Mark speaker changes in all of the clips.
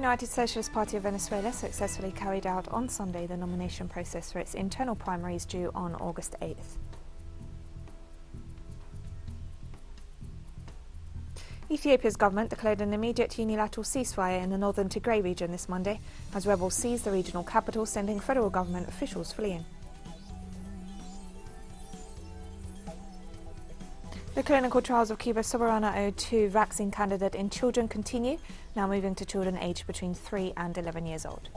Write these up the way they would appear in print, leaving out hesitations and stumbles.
Speaker 1: United Socialist Party of Venezuela successfully carried out on Sunday the nomination process for its internal primaries due on August 8th. Ethiopia's government declared an immediate unilateral ceasefire in the northern Tigray region this Monday as rebels seized the regional capital, sending federal government officials fleeing. The clinical trials of Cuba's Soberana 02 vaccine candidate in children continue, now moving to children aged between 3 and 11 years old.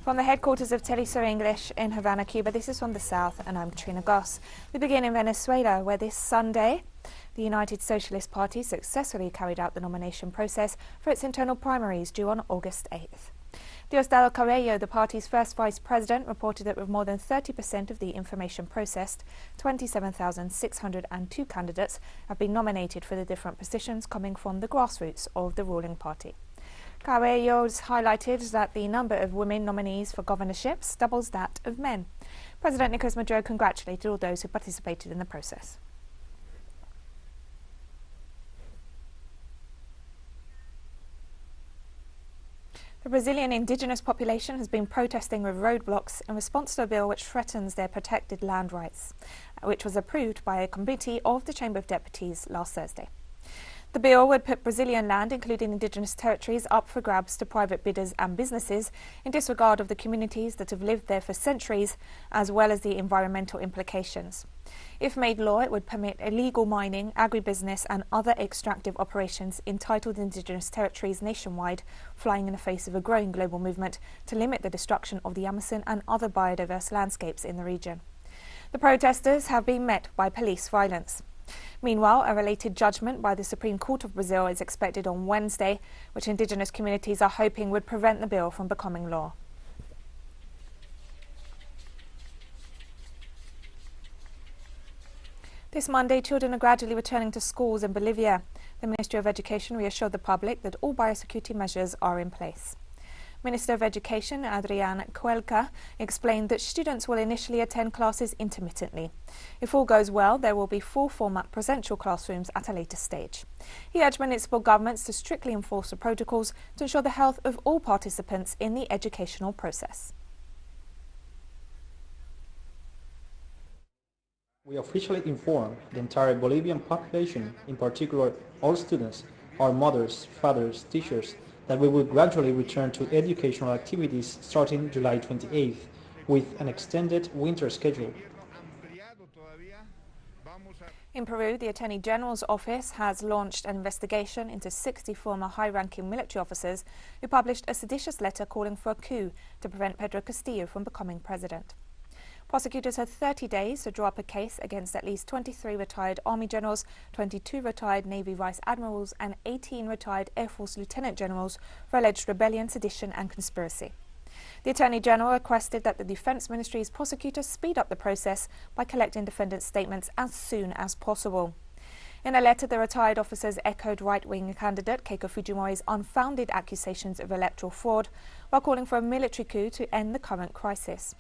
Speaker 1: From the headquarters of teleSUR English in Havana, Cuba, this is From the South, and I'm Katrina Goss. We begin in Venezuela, where this Sunday the United Socialist Party successfully carried out the nomination process for its internal primaries due on August 8th. Diosdado Cabello, the party's first vice president, reported that with more than 30% of the information processed, 27,602 candidates have been nominated for the different positions coming from the grassroots of the ruling party. Cabello highlighted that the number of women nominees for governorships doubles that of men. President Nicolas Maduro congratulated all those who participated in the process. The Brazilian indigenous population has been protesting with roadblocks in response to a bill which threatens their protected land rights, which was approved by a committee of the Chamber of Deputies last Thursday. The bill would put Brazilian land, including indigenous territories, up for grabs to private bidders and businesses in disregard of the communities that have lived there for centuries, as well as the environmental implications. If made law, it would permit illegal mining, agribusiness and other extractive operations in titled indigenous territories nationwide, flying in the face of a growing global movement to limit the destruction of the Amazon and other biodiverse landscapes in the region. The protesters have been met by police violence. Meanwhile, a related judgment by the Supreme Court of Brazil is expected on Wednesday, which indigenous communities are hoping would prevent the bill from becoming law. This Monday, children are gradually returning to schools in Bolivia. The Ministry of Education reassured the public that all biosecurity measures are in place. Minister of Education Adrián Cuelca explained that students will initially attend classes intermittently. If all goes well, there will be full-format presential classrooms at a later stage. He urged municipal governments to strictly enforce the protocols to ensure the health of all participants in the educational process.
Speaker 2: We officially inform the entire Bolivian population, in particular all students, our mothers, fathers, teachers, that we will gradually return to educational activities starting July 28th with an extended winter schedule.
Speaker 1: In Peru, the Attorney General's office has launched an investigation into 60 former high-ranking military officers who published a seditious letter calling for a coup to prevent Pedro Castillo from becoming president. Prosecutors had 30 days to draw up a case against at least 23 retired Army generals, 22 retired Navy vice admirals and 18 retired Air Force lieutenant generals for alleged rebellion, sedition and conspiracy. The Attorney General requested that the Defence Ministry's prosecutors speed up the process by collecting defendants' statements as soon as possible. In a letter, the retired officers echoed right-wing candidate Keiko Fujimori's unfounded accusations of electoral fraud, while calling for a military coup to end the current crisis.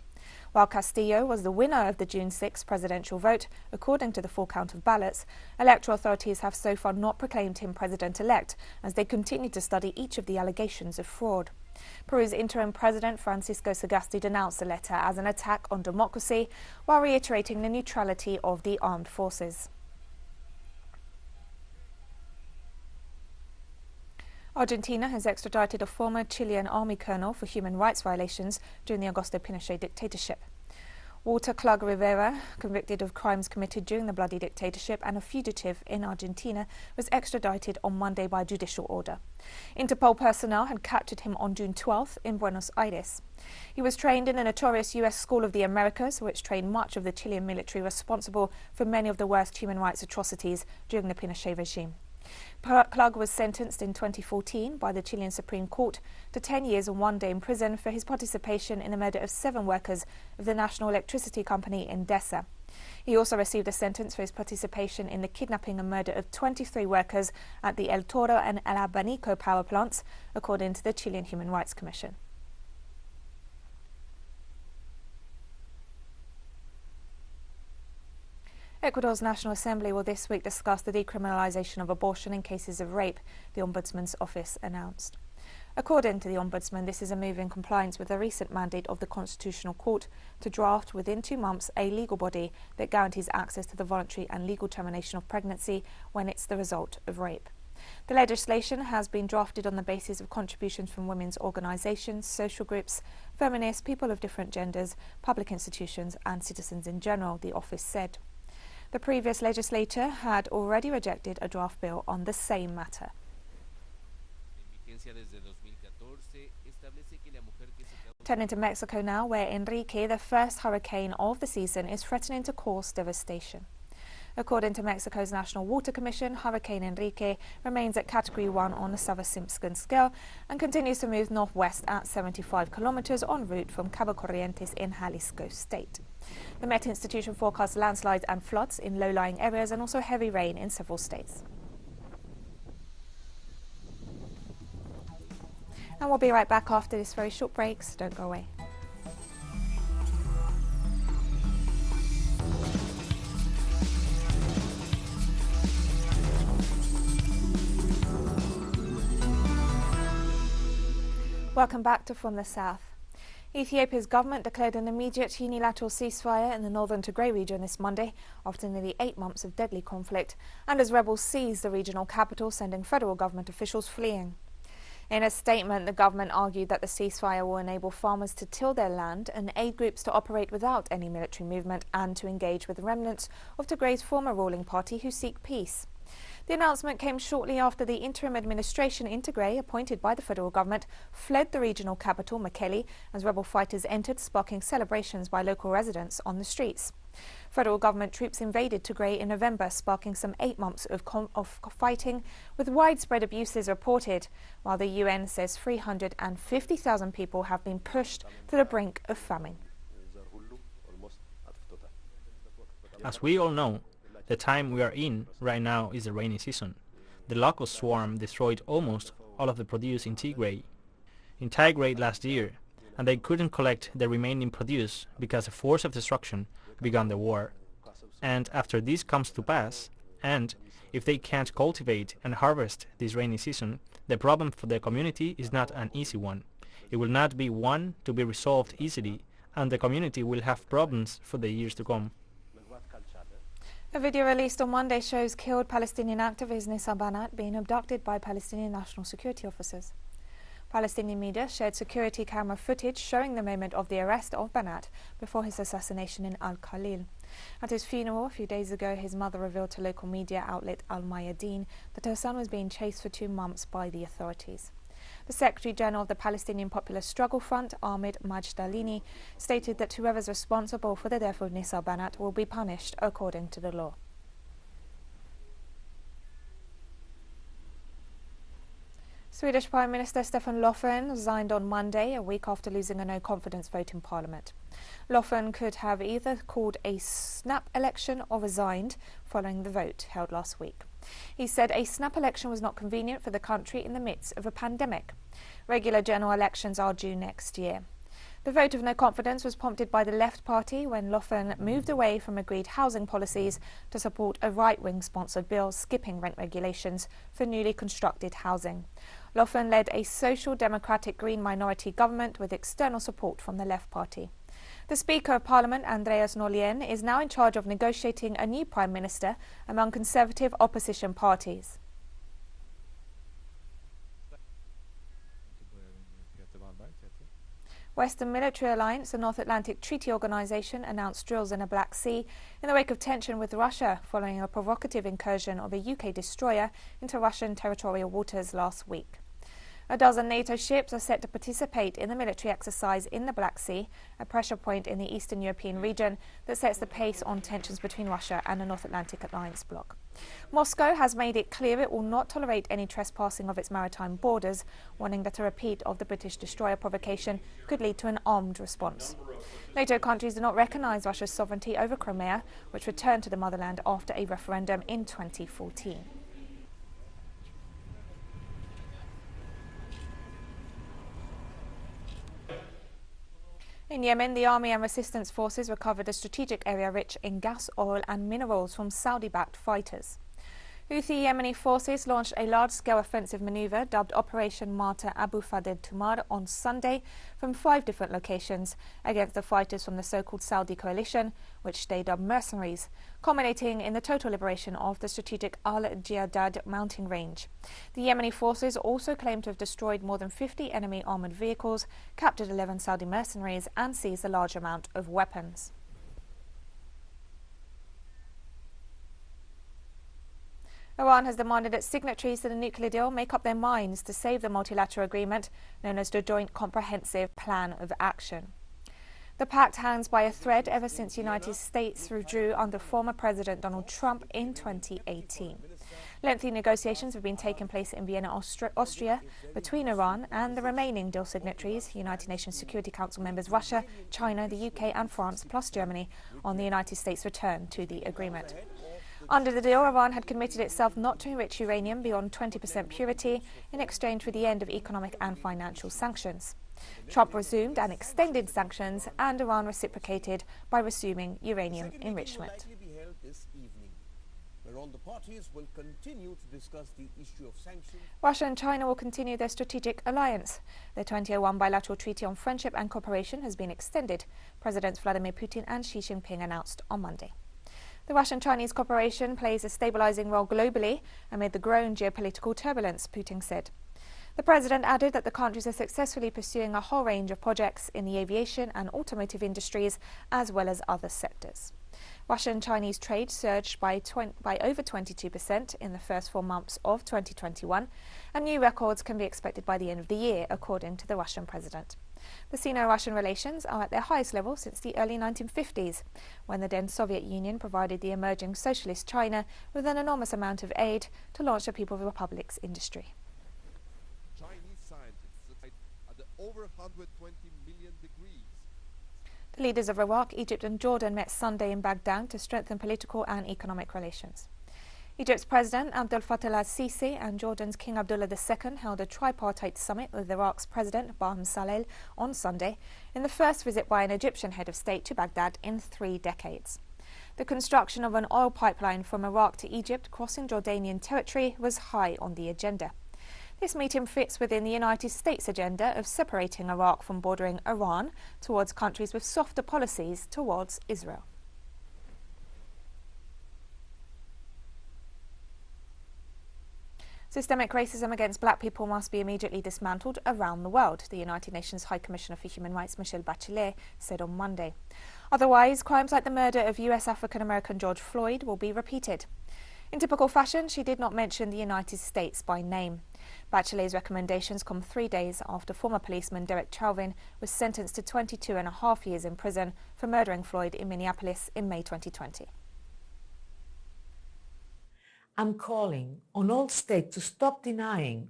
Speaker 1: While Castillo was the winner of the June 6 presidential vote, according to the full count of ballots, electoral authorities have so far not proclaimed him president-elect, as they continue to study each of the allegations of fraud. Peru's interim president, Francisco Sagasti, denounced the letter as an attack on democracy, while reiterating the neutrality of the armed forces. Argentina has extradited a former Chilean army colonel for human rights violations during the Augusto Pinochet dictatorship. Walter Klug Rivera, convicted of crimes committed during the bloody dictatorship and a fugitive in Argentina, was extradited on Monday by judicial order. Interpol personnel had captured him on June 12th in Buenos Aires. He was trained in the notorious U.S. School of the Americas, which trained much of the Chilean military responsible for many of the worst human rights atrocities during the Pinochet regime. Klug was sentenced in 2014 by the Chilean Supreme Court to 10 years and 1 day in prison for his participation in the murder of 7 workers of the national electricity company Endesa. He also received a sentence for his participation in the kidnapping and murder of 23 workers at the El Toro and El Abanico power plants, according to the Chilean Human Rights Commission. Ecuador's National Assembly will this week discuss the decriminalisation of abortion in cases of rape, the Ombudsman's office announced. According to the Ombudsman, this is a move in compliance with a recent mandate of the Constitutional Court to draft within 2 months a legal body that guarantees access to the voluntary and legal termination of pregnancy when it's the result of rape. The legislation has been drafted on the basis of contributions from women's organisations, social groups, feminists, people of different genders, public institutions and citizens in general, the office said. The previous legislature had already rejected a draft bill on the same matter. Turning to Mexico now, where Enrique, the first hurricane of the season, is threatening to cause devastation. According to Mexico's National Water Commission, Hurricane Enrique remains at Category 1 on the Saffir-Simpson scale and continues to move northwest at 75 kilometers en route from Cabo Corrientes in Jalisco state. The Met Institution forecasts landslides and floods in low-lying areas and also heavy rain in several states. And we'll be right back after this very short break, so don't go away. Welcome back to From the South. Ethiopia's government declared an immediate unilateral ceasefire in the northern Tigray region this Monday after nearly 8 months of deadly conflict and as rebels seized the regional capital, sending federal government officials fleeing. In a statement, the government argued that the ceasefire will enable farmers to till their land and aid groups to operate without any military movement and to engage with remnants of Tigray's former ruling party who seek peace. The announcement came shortly after the interim administration in Tigray, appointed by the federal government, fled the regional capital, Mekelle, as rebel fighters entered, sparking celebrations by local residents on the streets. Federal government troops invaded Tigray in November, sparking some 8 months of fighting, with widespread abuses reported, while the UN says 350,000 people have been pushed to the brink of famine.
Speaker 3: As we all know, the time we are in right now is the rainy season. The locust swarm destroyed almost all of the produce in Tigray last year, and they couldn't collect the remaining produce because the force of destruction began the war. And after this comes to pass, and if they can't cultivate and harvest this rainy season, the problem for the community is not an easy one. It will not be one to be resolved easily, and the community will have problems for the years to come.
Speaker 1: A video released on Monday shows killed Palestinian activist Nissa Banat being abducted by Palestinian national security officers. Palestinian media shared security camera footage showing the moment of the arrest of Banat before his assassination in Al-Khalil. At his funeral a few days ago, his mother revealed to local media outlet Al-Mayadeen that her son was being chased for 2 months by the authorities. The Secretary-General of the Palestinian Popular Struggle Front, Ahmed Majdalini, stated that whoever's responsible for the death of Nissa Banat will be punished according to the law. Swedish Prime Minister Stefan Löfven resigned on Monday, a week after losing a no-confidence vote in Parliament. Löfven could have either called a snap election or resigned following the vote held last week. He said a snap election was not convenient for the country in the midst of a pandemic. Regular general elections are due next year. The vote of no confidence was prompted by the Left Party when Löfven moved away from agreed housing policies to support a right-wing sponsored bill skipping rent regulations for newly constructed housing. Löfven led a social democratic green minority government with external support from the Left Party. The Speaker of Parliament, Andreas Norlén, is now in charge of negotiating a new Prime Minister among conservative opposition parties. Western Military Alliance, the North Atlantic Treaty Organization, announced drills in the Black Sea in the wake of tension with Russia following a provocative incursion of a UK destroyer into Russian territorial waters last week. A dozen NATO ships are set to participate in the military exercise in the Black Sea, a pressure point in the Eastern European region that sets the pace on tensions between Russia and the North Atlantic Alliance bloc. Moscow has made it clear it will not tolerate any trespassing of its maritime borders, warning that a repeat of the British destroyer provocation could lead to an armed response. NATO countries do not recognise Russia's sovereignty over Crimea, which returned to the motherland after a referendum in 2014. In Yemen, the army and resistance forces recovered a strategic area rich in gas, oil and minerals from Saudi-backed fighters. Houthi Yemeni forces launched a large-scale offensive maneuver dubbed Operation Martyr Abu Fadl Tumar on Sunday from 5 different locations against the fighters from the so-called Saudi coalition, which they dubbed mercenaries, culminating in the total liberation of the strategic Al-Jiyadad mountain range. The Yemeni forces also claim to have destroyed more than 50 enemy armoured vehicles, captured 11 Saudi mercenaries and seized a large amount of weapons. Iran has demanded that signatories to the nuclear deal make up their minds to save the multilateral agreement known as the Joint Comprehensive Plan of Action. The pact hangs by a thread ever since the United States withdrew under former President Donald Trump in 2018. Lengthy negotiations have been taking place in Vienna, Austria, between Iran and the remaining deal signatories, United Nations Security Council members Russia, China, the UK and France, plus Germany, on the United States' return to the agreement. Under the deal, Iran had committed itself not to enrich uranium beyond 20% purity in exchange for the end of economic and financial sanctions. Trump resumed and extended sanctions, and Iran reciprocated by resuming uranium enrichment. Russia and China will continue their strategic alliance. The 2001 bilateral treaty on friendship and cooperation has been extended, Presidents Vladimir Putin and Xi Jinping announced on Monday. The Russian-Chinese cooperation plays a stabilizing role globally amid the growing geopolitical turbulence, Putin said. The president added that the countries are successfully pursuing a whole range of projects in the aviation and automotive industries, as well as other sectors. Russian-Chinese trade surged by over 22% in the first 4 months of 2021, and new records can be expected by the end of the year, according to the Russian president. The Sino-Russian relations are at their highest level since the early 1950s, when the then Soviet Union provided the emerging socialist China with an enormous amount of aid to launch the People's Republic's industry.
Speaker 4: Chinese scientists at over 120 million degrees.
Speaker 1: The leaders of Iraq, Egypt and Jordan met Sunday in Baghdad to strengthen political and economic relations. Egypt's President Abdel Fattah al-Sisi and Jordan's King Abdullah II held a tripartite summit with Iraq's President Barham Saleh on Sunday, in the first visit by an Egyptian head of state to Baghdad in 3 decades. The construction of an oil pipeline from Iraq to Egypt crossing Jordanian territory was high on the agenda. This meeting fits within the United States' agenda of separating Iraq from bordering Iran towards countries with softer policies towards Israel. Systemic racism against black people must be immediately dismantled around the world, the United Nations High Commissioner for Human Rights Michelle Bachelet said on Monday. Otherwise, crimes like the murder of US African-American George Floyd will be repeated. In typical fashion, she did not mention the United States by name. Bachelet's recommendations come 3 days after former policeman Derek Chauvin was sentenced to 22.5 years in prison for murdering Floyd in Minneapolis in May 2020.
Speaker 5: I'm calling on all states to stop denying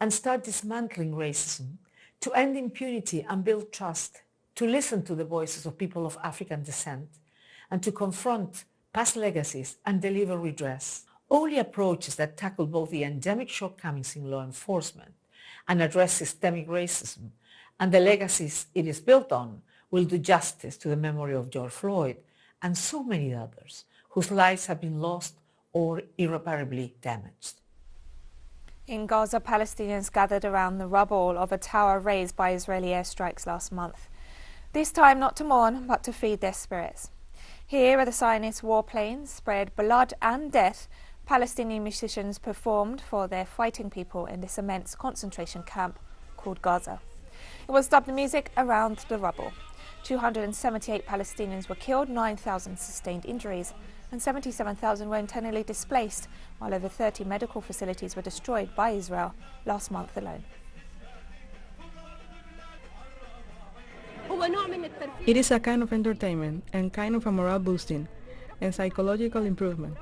Speaker 5: and start dismantling racism, to end impunity and build trust, to listen to the voices of people of African descent, and to confront past legacies and deliver redress. Only approaches that tackle both the endemic shortcomings in law enforcement and address systemic racism and the legacies it is built on will do justice to the memory of George Floyd and so many others whose lives have been lost or irreparably damaged.
Speaker 1: In Gaza, Palestinians gathered around the rubble of a tower razed by Israeli airstrikes last month. This time not to mourn, but to feed their spirits. Here, where the Zionist warplanes spread blood and death, Palestinian musicians performed for their fighting people in this immense concentration camp called Gaza. It was dubbed Music Around the Rubble. 278 Palestinians were killed, 9,000 sustained injuries, and 77,000 were internally displaced, while over 30 medical facilities were destroyed by Israel last month alone.
Speaker 6: It is a kind of entertainment and kind of a morale boosting and psychological improvement,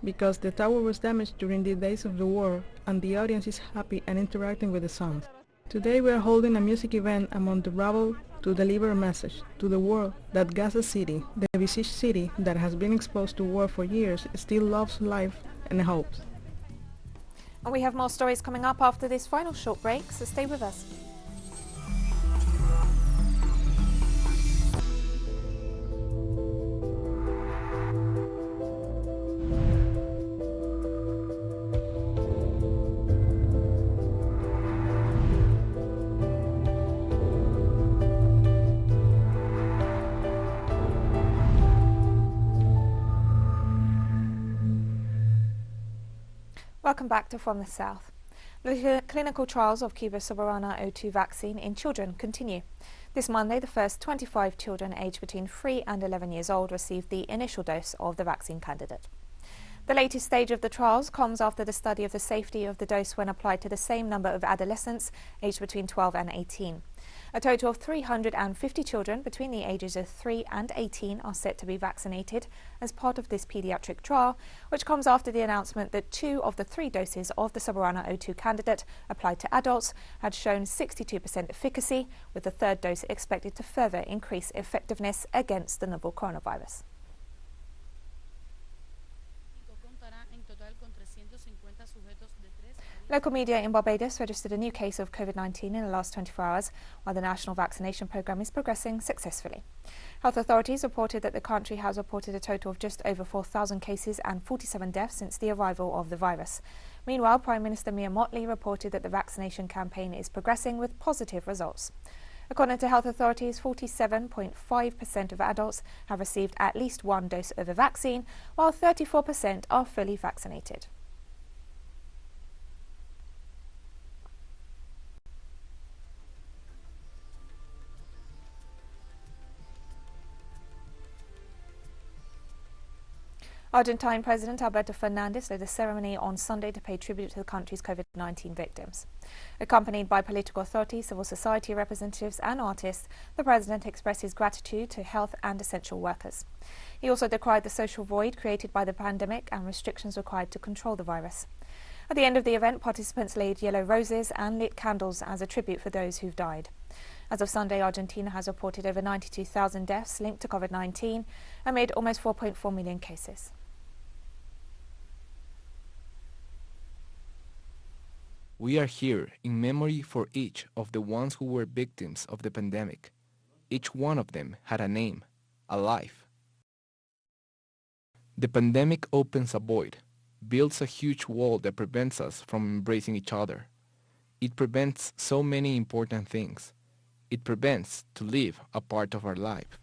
Speaker 6: because the tower was damaged during the days of the war and the audience is happy and interacting with the songs. Today we are holding a music event among the rubble to deliver a message to the world that Gaza City, the besieged city that has been exposed to war for years, still loves life and hopes.
Speaker 1: And we have more stories coming up after this final short break, so stay with us. Welcome back to From the South. The clinical trials of Cuba's Soberana O2 vaccine in children continue. This Monday, the first 25 children aged between 3 and 11 years old received the initial dose of the vaccine candidate. The latest stage of the trials comes after the study of the safety of the dose when applied to the same number of adolescents aged between 12 and 18. A total of 350 children between the ages of 3 and 18 are set to be vaccinated as part of this paediatric trial, which comes after the announcement that 2 of the 3 doses of the Soberana O2 candidate applied to adults had shown 62% efficacy, with the third dose expected to further increase effectiveness against the novel coronavirus. Local media in Barbados registered a new case of COVID-19 in the last 24 hours, while the national vaccination programme is progressing successfully. Health authorities reported that the country has reported a total of just over 4,000 cases and 47 deaths since the arrival of the virus. Meanwhile, Prime Minister Mia Mottley reported that the vaccination campaign is progressing with positive results. According to health authorities, 47.5% of adults have received at least one dose of a vaccine, while 34% are fully vaccinated. Argentine President Alberto Fernandez led a ceremony on Sunday to pay tribute to the country's COVID-19 victims. Accompanied by political authorities, civil society representatives and artists, the president expressed his gratitude to health and essential workers. He also decried the social void created by the pandemic and restrictions required to control the virus. At the end of the event, participants laid yellow roses and lit candles as a tribute for those who've died. As of Sunday, Argentina has reported over 92,000 deaths linked to COVID-19 amid almost 4.4 million cases.
Speaker 7: We are here in memory for each of the ones who were victims of the pandemic. Each one of them had a name, a life. The pandemic opens a void, builds a huge wall that prevents us from embracing each other. It prevents so many important things. It prevents to live a part of our life.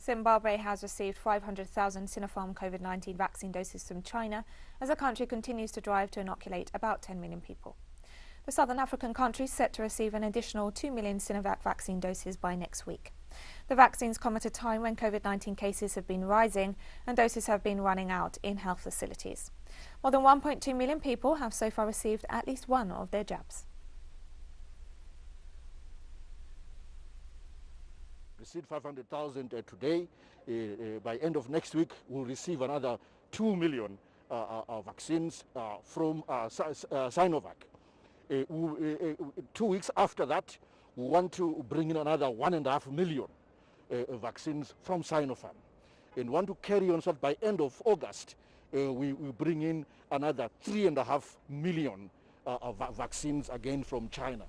Speaker 1: Zimbabwe has received 500,000 Sinopharm COVID-19 vaccine doses from China as the country continues to drive to inoculate about 10 million people. The southern African country is set to receive an additional 2 million Sinovac vaccine doses by next week. The vaccines come at a time when COVID-19 cases have been rising and doses have been running out in health facilities. More than 1.2 million people have so far received at least one of their jabs.
Speaker 8: Received 500,000 today. By end of next week, we'll receive another 2 million vaccines from Sinovac. 2 weeks after that, we want to bring in another 1.5 million vaccines from Sinopharm. And want to carry on so that by end of August, we bring in another 3.5 million vaccines again from China.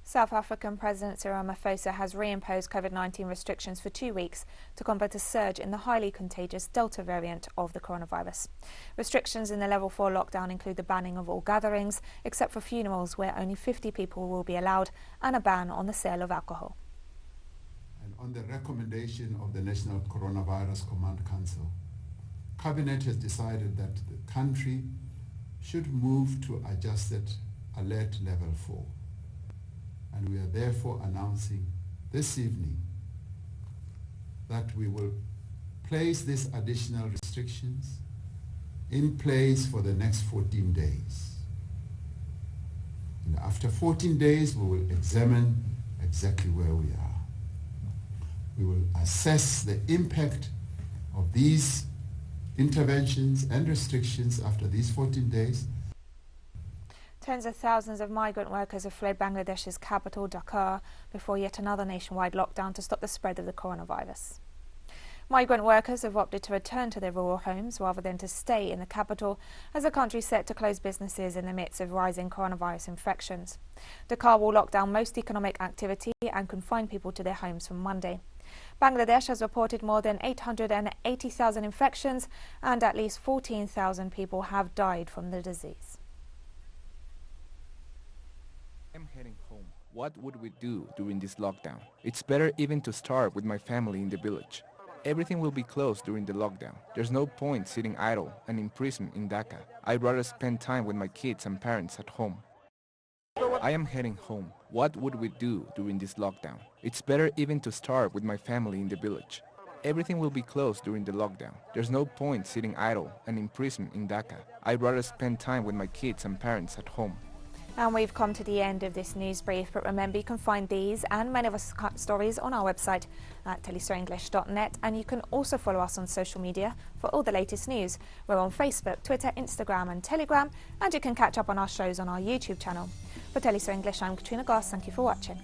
Speaker 1: South African President Cyril Ramaphosa has reimposed COVID-19 restrictions for 2 weeks to combat a surge in the highly contagious Delta variant of the coronavirus. Restrictions in the level 4 lockdown include the banning of all gatherings, except for funerals where only 50 people will be allowed, and a ban on the sale of alcohol.
Speaker 9: And on the recommendation of the National Coronavirus Command Council, Cabinet has decided that the country should move to adjusted alert level 4. And we are therefore announcing this evening that we will place these additional restrictions in place for the next 14 days. And after 14 days, we will examine exactly where we are. We will assess the impact of these interventions and restrictions after these 14 days.
Speaker 1: Tens of thousands of migrant workers have fled Bangladesh's capital, Dhaka, before yet another nationwide lockdown to stop the spread of the coronavirus. Migrant workers have opted to return to their rural homes rather than to stay in the capital, as the country is set to close businesses in the midst of rising coronavirus infections. Dhaka will lock down most economic activity and confine people to their homes from Monday. Bangladesh has reported more than 880,000 infections and at least 14,000 people have died from the disease.
Speaker 7: I'm heading home. What would we do during this lockdown? It's better even to start with my family in the village. Everything will be closed during the lockdown. There's no point sitting idle and imprisoned in Dhaka. I'd rather spend time with my kids and parents at home. I am heading home. What would we do during this lockdown? It's better even to starve with my family in the village. Everything will be closed during the lockdown. There's no point sitting idle and imprisoned in Dhaka. I'd rather spend time with my kids and parents at home.
Speaker 1: And we've come to the end of this news brief, but remember you can find these and many other stories on our website at telesurenglish.net, and you can also follow us on social media for all the latest news. We're on Facebook, Twitter, Instagram and Telegram, and you can catch up on our shows on our YouTube channel. For TeleSUR English, I'm Katrina Goss. Thank you for watching.